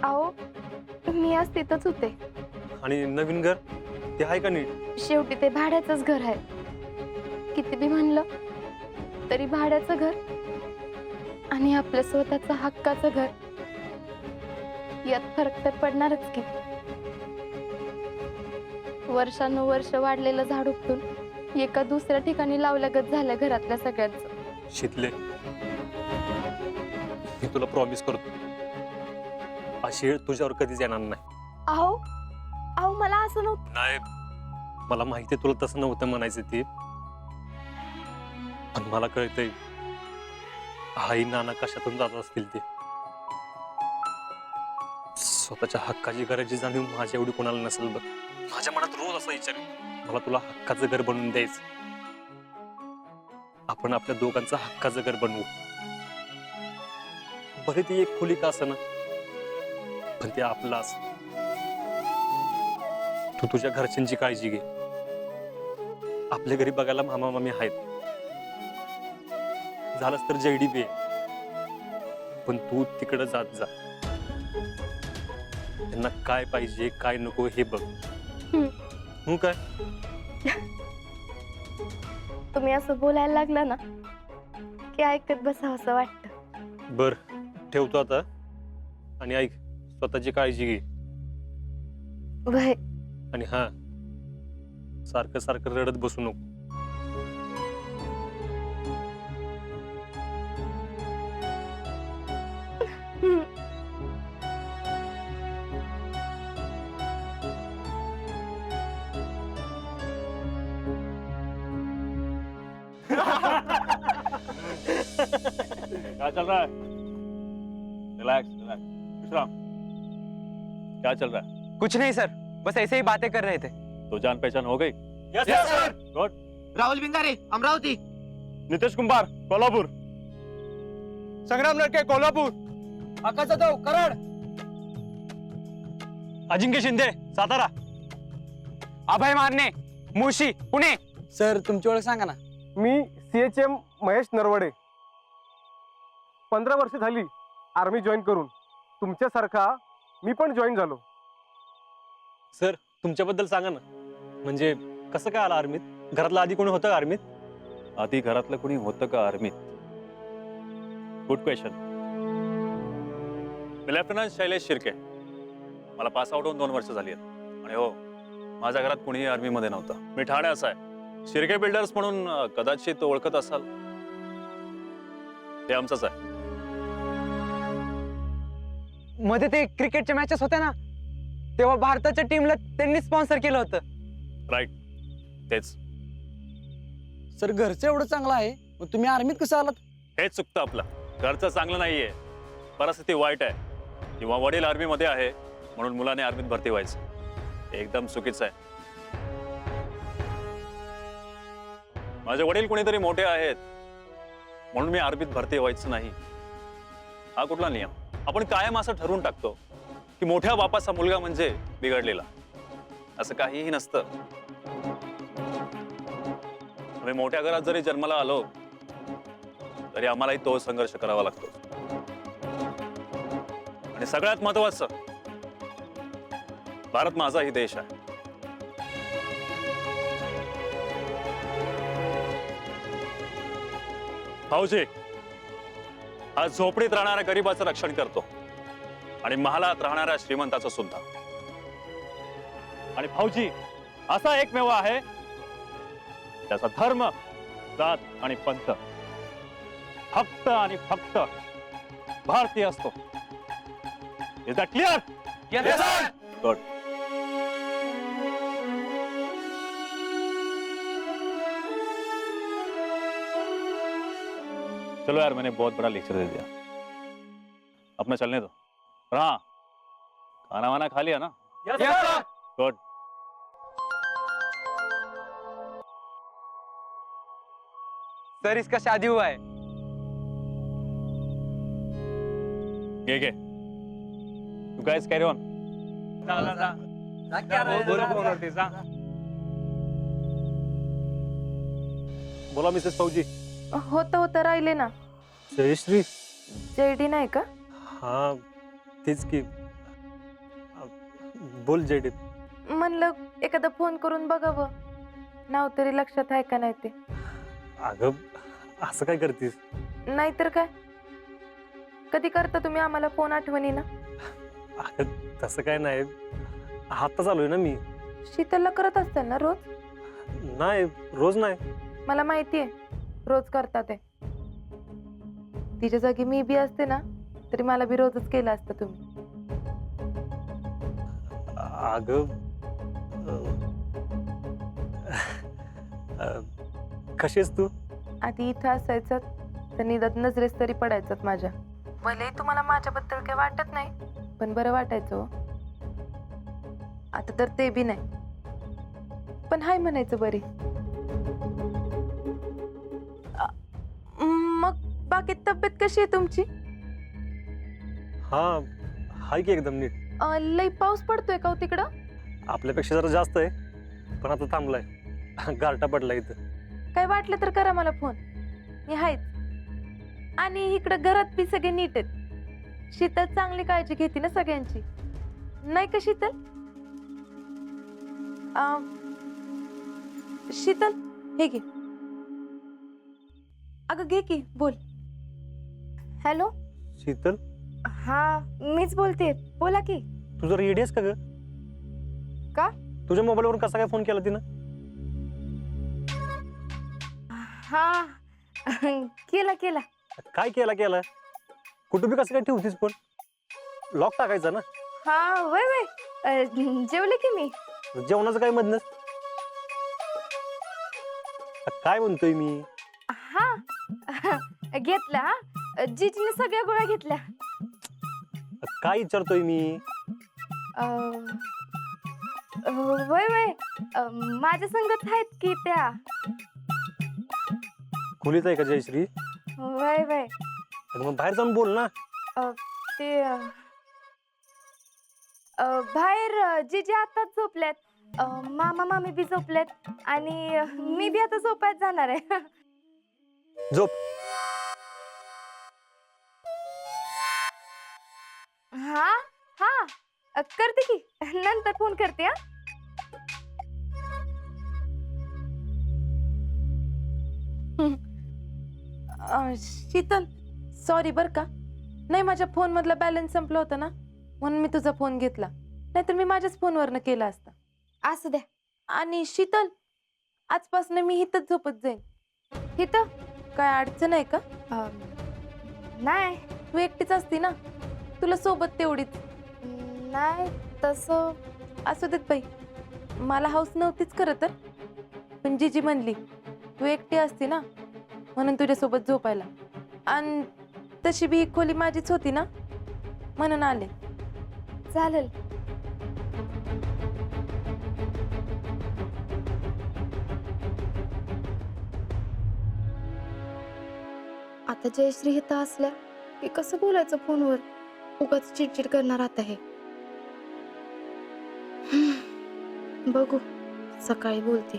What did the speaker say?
अहो मी आज तिथंच होते. आणि नवीन घर ते आहे का नीट? शेवटी ते भाड्याचंच घर आहे. किती बी म्हणलं तरी भाड्याचं घर आणि आपलं स्वतःचं हक्काचं घर यात फरक तर पडणारच की. वर्षानुवर्ष वाढलेलं झाड उपटून एका दुसऱ्या ठिकाणी लावल्यागत झालं घरातल्या सगळ्यांचं. शितले, मी तुला प्रॉमिस करतो अशी वेळ तुझ्यावर कधीच येणार नाही. अहो अहो मला असं नव्हतं. नाही, मला माहिती आहे तुला तसं नव्हतं म्हणायचं ते, पण मला कळतंय आई नाना कशातून जात असतील ते. स्वतःच्या हक्काची गरज जाणीव माझ्या एवढी कोणाला नसेल बघ. माझ्या मनात रोज असं विचार मला तुला हक्काचं घर बनवून द्यायचं. आपण आपल्या दोघांचं हक्काचं घर बनवू. बरे ती एक खोली का असं ना, पण ते आपलं असं. तू तुझ्या घरच्यांची काळजी घे. आपल्या घरी बघायला मामा मामी आहेत, झालंच तर जयडी बी आहे, पण तू तिकडं जात जा. त्यांना काय पाहिजे काय नको हे बघ. हो काय? तुम्ही असं बोलायला लागला ना की ऐकत बसावं असं वाटतं. बर, ठेवतो आता. आणि ऐक, स्वतःची काळजी घे. वय आणि हा, सारखं सारखं रडत बसू नको. क्या चल रहा है? Relax relax. विश्राम। क्या चल रहा है? कुछ नहीं सर, बस ऐसे ही बातें कर रहे थे। तो जान पहचान हो गई? Yes, sir. Good. Rahul Bhingare, Amravati. Nitesh कुंभार, कोल्हापूर। संग्राम लडके, कोल्हापूर। आकाश जाधव, कराड। अजिंक्य शिंदे, सातारा। अभय मारणे, मुळशी, पुणे। सर तुमची ओळख सांगा ना। मी CHM महेश नरवडे. 15 वर्ष झाली आर्मी जॉईन करून. तुमच्यासारखा मी पण जॉईन झालो. सर, तुमच्याबद्दल सांगा ना. म्हणजे कसं काय आला आर्मीत? घरातला आधी कोणी होतं का आर्मीत? आधी घरातलं कोणी होतं का आर्मीत? Good question. मी लेफ्टनंट शैलेश शिर्के. मला पास आउट होऊन 2 वर्ष झाली आहेत. आणि हो, माझ्या घरात कुणीही आर्मीमध्ये नव्हतं. मी ठाण्याचा आहे. शिर्के बिल्डर्स म्हणून कदाचित ओळखत असाल, ते आमचंच आहे. मध्ये ते क्रिकेटच्या मॅचेस होत्या ना, तेव्हा भारताच्या टीमला त्यांनी स्पॉन्सर केलं होतं. राईट, तेच. सर घरचं एवढं चांगलं आहे, मग तुम्ही आर्मीत कसं आलात? हेच चुकतं आपलं. घरचं चांगलं नाहीये, परिस्थिती वाईट आहे, किंवा वडील आर्मीमध्ये आहे म्हणून मुलाने आर्मीत भरती व्हायचं. हे एकदम चुकीचं आहे. माझे वडील कोणीतरी मोठे आहेत म्हणून मी आर्मीत भरती व्हायचं नाही, हा कुठला नियम? आपण कायम असं ठरवून टाकतो की मोठ्या बापाचा मुलगा म्हणजे बिघडलेला. असं काहीही नसतं. आम्ही मोठ्या घरात जरी जन्माला आलो तरी आम्हालाही तो संघर्ष करावा लागतो. आणि सगळ्यात महत्वाचं, भारत माझाही देश आहे. भाऊजी, आज झोपडीत राहणाऱ्या गरिबाचं रक्षण करतो आणि महालात राहणाऱ्या श्रीमंताचं सुद्धा. आणि भाऊजी असा एकमेव आहे त्याचा धर्म, जात आणि पंथ फक्त आणि फक्त भारतीय असतो. Is that clear? गुड. चलो यार, मैंने बहुत बड़ा लेक्चर दे दिया, अपना चलने दो. हाँ, खाना वाना खा लिया ना? Yes, sir. गुड. सर इसका शादी हुआ है। घे. You guys carry on. बोला मिसेस फौजी. होतं राहिले ना. जयश्री? जयडी नाही का? हा, तेच की. बोल जयदीप. म्हणलं एखादा फोन करून बघावं, नाव तरी लक्षात आहे का नाही ते. अगं असं काय करतीस? नाहीतर काय, कधी करता तुम्ही आम्हाला फोन आठवणी ना? अगं तसं काय नाही, आता चालू आहे ना मी. शीतलला करत असताल ना रोज? नाही, रोज नाही. मला माहितीये रोज करता ते. तिच्या जागी मी बी असते ना तरी मला बी रोजच केलं असतं तुम्ही. अगं कशी आहेस तू? आधी इथं असायचं तर निदात नजरेस तरी पडायचं माझ्या. भले तुम्हाला माझ्याबद्दल काही वाटत नाही, पण बरं वाटायचं हो. आता तर ते बी नाही, पण हाय म्हणायचं बरी. मग बाकी तब्येत कशी आहे तुमची? हा, हाय की एकदम नीट. लई पाऊस पडतोय का हो तिकडं? आपल्यापेक्षा जरा जास्त आहे, पण आता थांबलाय. गारटा पडला इथं. काय वाटलं तर करा मला फोन, मी आहेच. आणि इकडं घरात बी सगळे नीट आहेत. शीतल चांगली काळजी घेते ना सगळ्यांची, नाही का शीतल? शीतल हे घे. अगं घे की, बोल. हॅलो. शीतल, हा मीच बोलते, बोला की. तू जर येडी आहेस का ग? का? तुझ्या मोबाईलवरून कसा काय फोन केला तिनं? हा केला केला. काय केला? कुठं बी कसं काय ठेवतीस पण? लॉक टाकायचा ना. हा वय वय, जेवले की मी. जेवणाचं काय मधनच? काय म्हणतोय मी? हा घेतला. जीजीने सगळ्या गोळ्या घेतल्या. काय विचारतोय मी? वय वय, माझ्या संगत आहेत की त्या. खोलीत आहे का जयश्री? वय वय. अगं मग बाहेर जाऊन बोल ना. ते बाहेर जीजी आताच झोपल्यात. मामा मामी बी झोपल्यात आणि मी बी आता झोपायला जाणार आहे. झोप. हा हा करते की, नंतर फोन करते. शीतल सॉरी बर का, नाही माझ्या फोन मधला बॅलन्स संपला होता ना, म्हणून मी तुझा फोन घेतला. नाहीतर मी माझ्याच फोनवरनं केला असता. असू द्या. आणि शीतल, आजपासून मी इथंच झोपत जाईन. इथं काय अडचण आहे का? नाही, तू एकटीच असती ना, तुला सोबत तेवढीच. नाही तसं. असू देत बाई, मला हौस नव्हतीच खरं तर, पण जीजी म्हणली तू एकटी असती ना म्हणून तुझ्यासोबत झोपायला. आणि तशी बी ही खोली माझीच होती ना, म्हणून आले. चालेल. आता जयश्री इथं असल्या की कसं बोलायचं फोनवर? उगाच चिडचिड करणार आता हे. बघू, सकाळी बोलते.